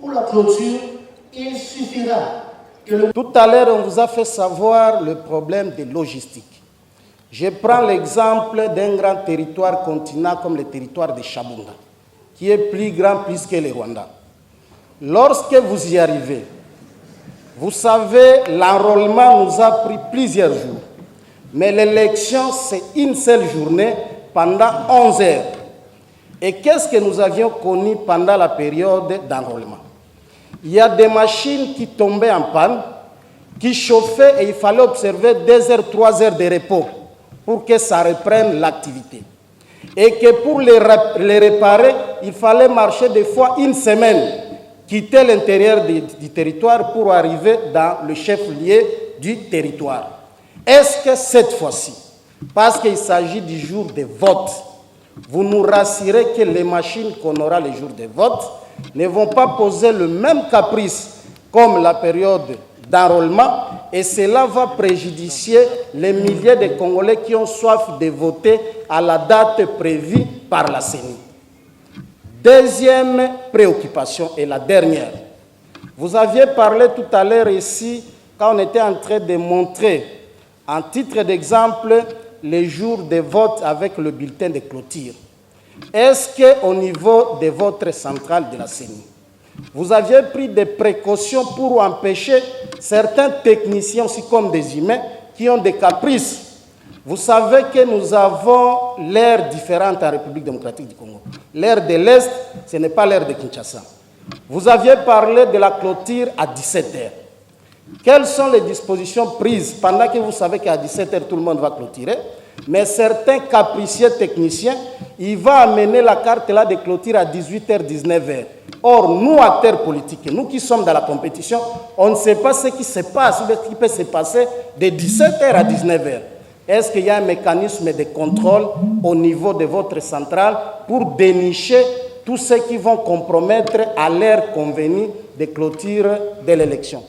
pour la clôture, il suffira que le... Tout à l'heure, on vous a fait savoir le problème de logistique. Je prends l'exemple d'un grand territoire continent comme le territoire de Chabunda, qui est plus grand plus que le Rwanda. Lorsque vous y arrivez, vous savez, l'enrôlement nous a pris plusieurs jours. Mais l'élection, c'est une seule journée pendant 11 heures. Et qu'est-ce que nous avions connu pendant la période d'enrôlement? Il y a des machines qui tombaient en panne, qui chauffaient et il fallait observer 2 heures, 3 heures de repos pour que ça reprenne l'activité. Et que pour les réparer, il fallait marcher des fois une semaine, quitter l'intérieur du territoire pour arriver dans le chef-lieu du territoire. Est-ce que cette fois-ci, parce qu'il s'agit du jour de vote, vous nous rassurez que les machines qu'on aura le jour de vote ne vont pas poser le même caprice comme la période d'enrôlement et cela va préjudicier les milliers de Congolais qui ont soif de voter à la date prévue par la CENI. Deuxième préoccupation et la dernière. Vous aviez parlé tout à l'heure ici, quand on était en train de montrer, en titre d'exemple, les jours de vote avec le bulletin de clôture. Est-ce qu'au niveau de votre centrale de la CENI, vous aviez pris des précautions pour empêcher certains techniciens, aussi comme des humains, qui ont des caprices? Vous savez que nous avons l'ère différente en République démocratique du Congo. L'ère de l'Est, ce n'est pas l'ère de Kinshasa. Vous aviez parlé de la clôture à 17h. Quelles sont les dispositions prises pendant que vous savez qu'à 17h, tout le monde va clôturer? Mais certains capricieux techniciens, ils vont amener la carte là de clôture à 18h, 19h. Or, nous, acteurs politiques, nous qui sommes dans la compétition, on ne sait pas ce qui se passe, ce qui peut se passer de 17h à 19h. Est-ce qu'il y a un mécanisme de contrôle au niveau de votre centrale pour dénicher tous ceux qui vont compromettre à l'heure convenue de clôture de l'élection?